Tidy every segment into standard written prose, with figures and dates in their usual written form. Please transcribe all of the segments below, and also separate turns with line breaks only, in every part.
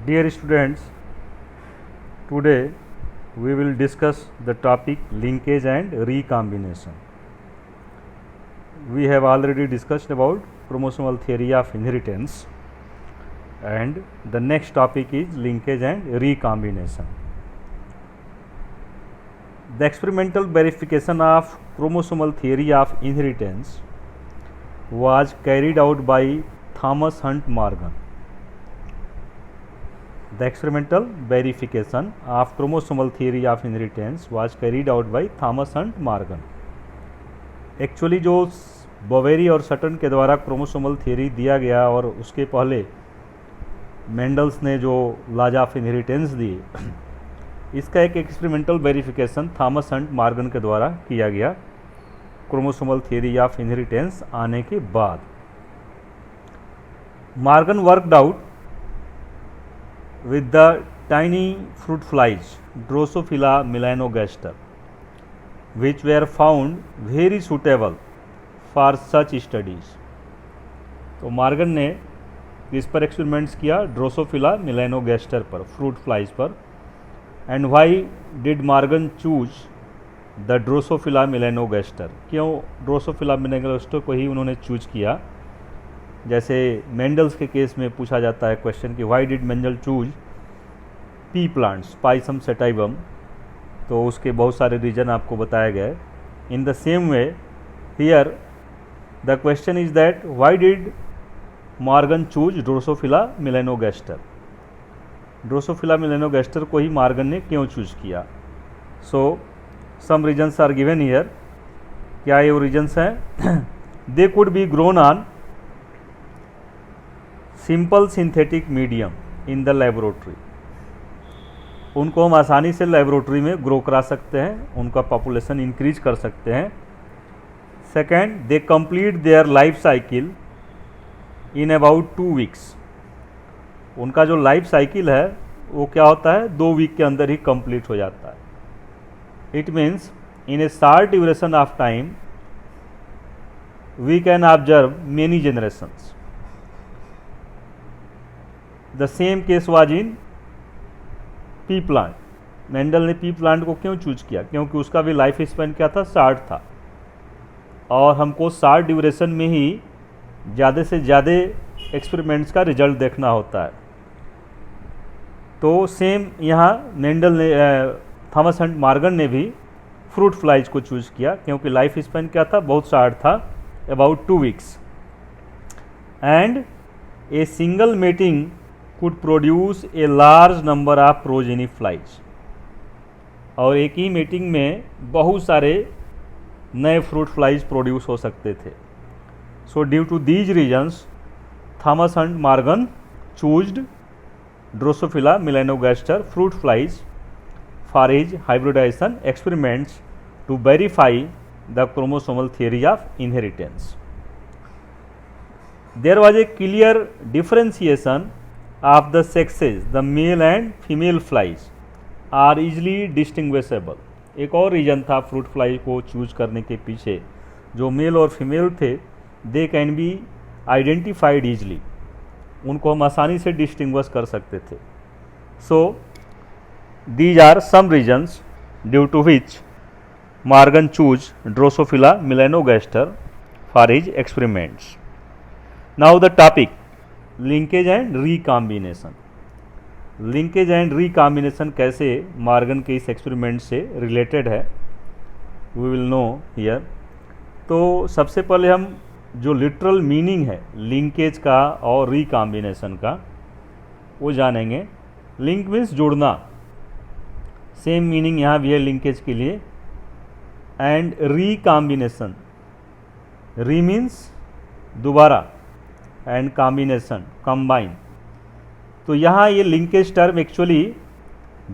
Dear students, today we will discuss the topic linkage and recombination. We have already discussed about chromosomal theory of inheritance, and the next topic is linkage and recombination. The experimental verification of chromosomal theory of inheritance was carried out by Thomas Hunt Morgan. The experimental verification of chromosomal theory of inheritance was carried out by Thomas Hunt Morgan. Actually जो Boveri और Sutton के द्वारा chromosomal theory दिया गया और उसके पहले Mendel's ने जो लॉज ऑफ इनहेरिटेंस दी, इसका एक experimental verification Thomas Hunt Morgan के द्वारा किया गया क्रोमोसोमल थियरी ऑफ इनहेरिटेंस आने के बाद. Morgan worked out with the tiny fruit flies Drosophila melanogaster, which were found very suitable for such studies. तो मॉर्गन ने इस पर एक्सपेरिमेंट्स किया ड्रोसोफिला मिलेनोगेस्टर पर, फ्रूट फ्लाइज पर. And why did Morgan choose the Drosophila melanogaster? क्यों Drosophila melanogaster को ही उन्होंने चूज किया? जैसे मेंडल्स के केस में पूछा जाता है क्वेश्चन कि why did Mendel choose pea plants Pisum sativum, तो उसके बहुत सारे रीजन आपको बताया गया है. In the same way here the question is that why did Morgan choose Drosophila melanogaster? Drosophila melanogaster को ही मॉर्गन ने क्यों चूज किया? So some reasons are given here. क्या ये रीजन्स हैं? They could be grown on simple synthetic medium in the laboratory. उनको हम आसानी से लेबोरेटरी में ग्रो करा सकते हैं, उनका पॉपुलेशन इंक्रीज कर सकते हैं. Second, they complete their life cycle in about 2 weeks. उनका जो लाइफ साइकिल है वो क्या होता है, 2 वीक के अंदर ही कंप्लीट हो जाता है. It means in a short duration of time we can observe many generations. The same case was in pea plant. Mendel ने पी प्लांट को क्यों चूज किया? क्योंकि उसका भी लाइफ स्पैन क्या था, शॉर्ट था, और हमको शॉर्ट ड्यूरेशन में ही ज़्यादा से ज़्यादा एक्सपेरिमेंट्स का रिजल्ट देखना होता है. तो सेम यहाँ मेंडल ने थॉमस हंट मॉर्गन ने भी फ्रूट फ्लाइज को चूज किया क्योंकि लाइफ स्पैन क्या था, बहुत शॉर्ट था, about 2 weeks. And a single mating could produce a large number of progeny flies. और एक ही मीटिंग में बहुत सारे नए फ्रूट फ्लाइज प्रोड्यूस हो सकते थे. So due to these reasons Thomas Hunt Morgan choosed Drosophila melanogaster fruit flies for his hybridization experiments to verify the chromosomal theory of inheritance. There was a clear differentiation of the sexes. The male and female flies are easily distinguishable. एक और reason था fruit fly को choose करने के पीछे, जो mail और female थे they can be identified easily. उनको हम आसानी से डिस्टिंग्विश कर सकते थे. So these are some reasons due to which Morgan choose Drosophila melanogaster for his experiments. Now the topic linkage and recombination. Linkage and recombination कैसे Morgan के इस एक्सपेरिमेंट से रिलेटेड है, वी विल नो हियर. तो सबसे पहले हम जो लिटरल मीनिंग है लिंकेज का और रिकॉम्बिनेशन का वो जानेंगे. लिंक मीन्स जुड़ना, सेम मीनिंग यहाँ भी है लिंकेज के लिए. एंड रिकॉम्बिनेशन, री मीन्स दोबारा एंड कॉम्बिनेशन कंबाइन. तो यहाँ ये लिंकेज टर्म एक्चुअली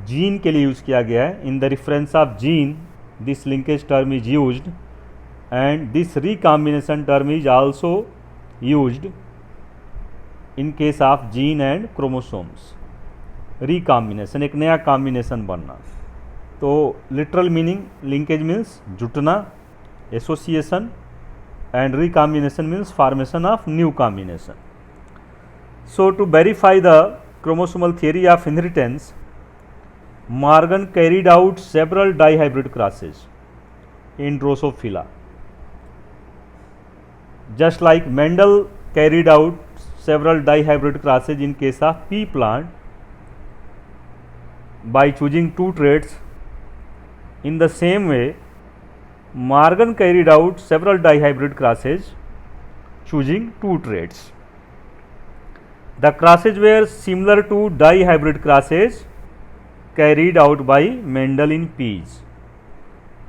जीन के लिए यूज़ किया गया है. In the reference of gene this linkage term is used, and this recombination term is also used in case of gene and chromosomes. Recombination, एक नया कॉम्बिनेशन बनना. तो लिटरल मीनिंग लिंकेज मीन्स जुटना, association, and recombination means formation of new combination. So to verify the chromosomal theory of inheritance, Morgan carried out several dihybrid crosses in Drosophila. Just like Mendel carried out several dihybrid crosses in case of pea plant by choosing two traits, in the same way Morgan carried out several dihybrid crosses choosing two traits. The crosses were similar to dihybrid crosses carried out by Mendel in peas.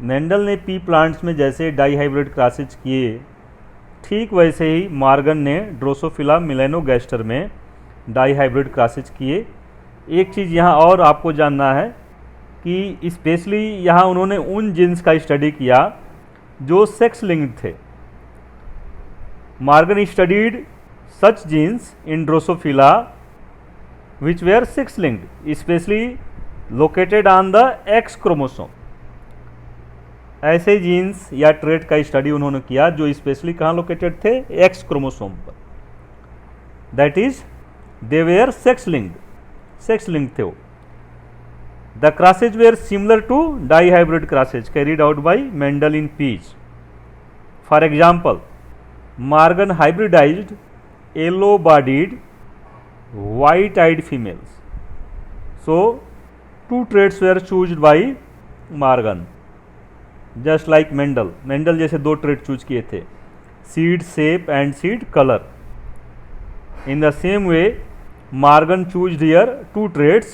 Mendel ने P plants में जैसे dihybrid क्रासेज किए, ठीक वैसे ही Morgan ने Drosophila मिलेनोगैस्टर में dihybrid क्रासेज किए। एक चीज़ यहाँ और आपको जानना है कि स्पेशली यहाँ उन्होंने उन जीन्स का स्टडी किया जो सेक्स लिंक्ड थे। Morgan studied such genes in drosophila which were sex linked, specially located on the X chromosome. ऐसे जीन्स या ट्रेट का स्टडी उन्होंने किया जो स्पेशली कहाँ लोकेटेड थे, एक्स क्रोमोसोम पर। That is they were sex linked थे वो। The crosses were similar to dihybrid crosses carried out by Mendel in peas. For example, Morgan hybridized yellow-bodied, white-eyed females. So, two traits were chosen by Morgan, just like Mendel. Mendel जैसे दो trait choose किए थे, seed shape and seed color. In the same way, Morgan chose here two traits,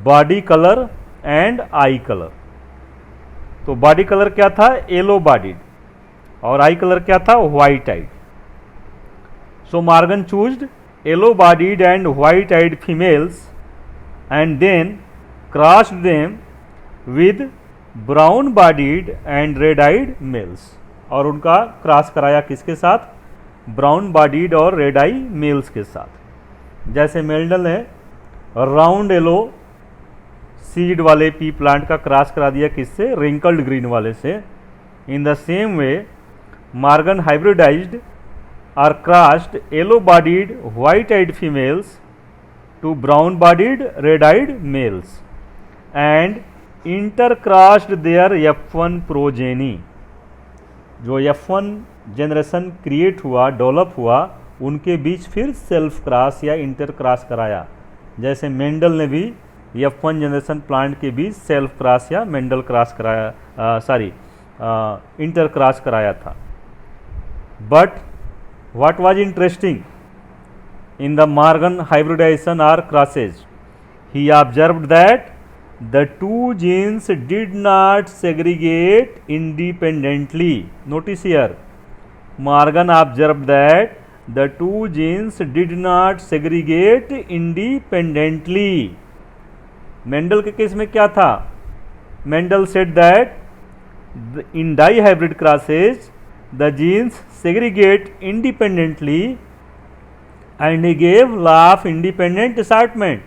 body colour and eye colour. तो body colour क्या था, yellow bodied, और eye colour क्या था, white eyed. So Morgan choosed yellow bodied and white eyed females and then crossed them with brown bodied and red eyed males, और उनका cross कराया किसके साथ, ब्राउन बॉडीड और रेड आई मेल्स के साथ। जैसे मेंडल ने राउंड येलो सीड वाले पी प्लांट का क्रॉस करा दिया किससे, रिंकल्ड ग्रीन वाले से। In the same way Morgan hybridized और crossed yellow bodied white eyed females to brown bodied red eyed males and intercrossed their F1 progeny. जो F1 generation create हुआ, develop हुआ, उनके बीच फिर सेल्फ क्रॉस या इंटर क्रॉस कराया। जैसे मेंडल ने भी F1 जनरेशन प्लांट के बीच सेल्फ क्रॉस या मेंडल क्रॉस कराया, इंटर क्रॉस कराया था। But what was interesting in the Morgan hybridization और crosses, he observed that the two genes did not segregate independently. Notice here, Morgan observed that the two genes did not segregate independently. Mendel के case में क्या था, Mendel said that in dihybrid crosses the genes segregate independently and he gave law of independent assortment.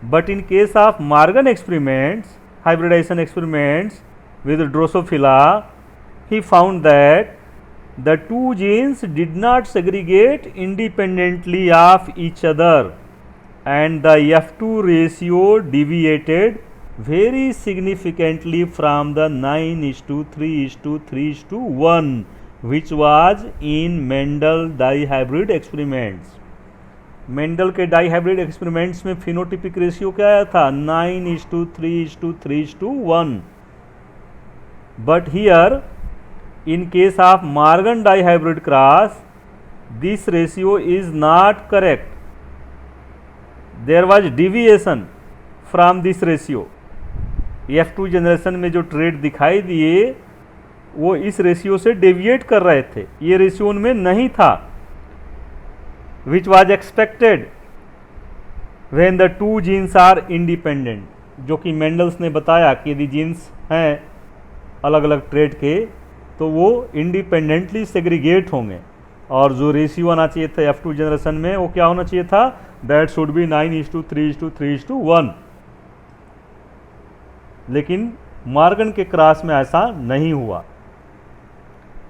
But in case of Morgan experiments, hybridization experiments with Drosophila, he found that the two genes did not segregate independently of each other and the F2 ratio deviated very significantly from the 9:3:3:1 which was in Mendel dihybrid experiments. Mendel के dihybrid experiments में phenotypic ratio क्या आया था, 9:3:3:1। But here in case of Morgan dihybrid cross this ratio is not correct, there was deviation from this ratio. F2 generation में जो trade दिखाई दिए वो इस रेशियो से डेविएट कर रहे थे, ये रेशियो उनमें नहीं था। which was expected when the two genes are independent, जो कि मेंडल्स ने बताया कि यदि जीन्स हैं अलग अलग ट्रेड के तो वो इंडिपेंडेंटली सेग्रीगेट होंगे, और जो रेशियो आना चाहिए था F2 जनरेशन में वो क्या होना चाहिए था, दैट शुड बी 9:3:3:1। लेकिन मॉर्गन के क्रॉस में ऐसा नहीं हुआ।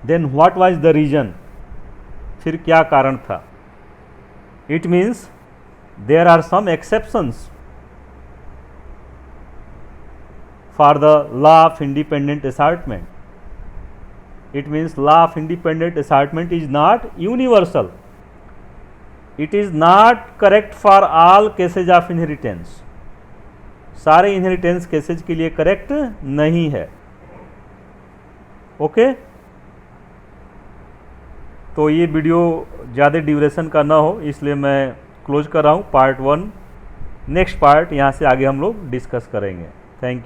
Then what was the reason, फिर क्या कारण था। It means there are some exceptions for the law of independent assertment. It means law of independent assertment is not universal. It is not correct for all cases of inheritance. सारे inheritance cases के लिए correct नहीं है. Okay तो ये video ज़्यादा duration का ना हो इसलिए मैं क्लोज कर रहा हूँ पार्ट 1. नेक्स्ट पार्ट यहाँ से आगे हम लोग डिस्कस करेंगे. Thank you.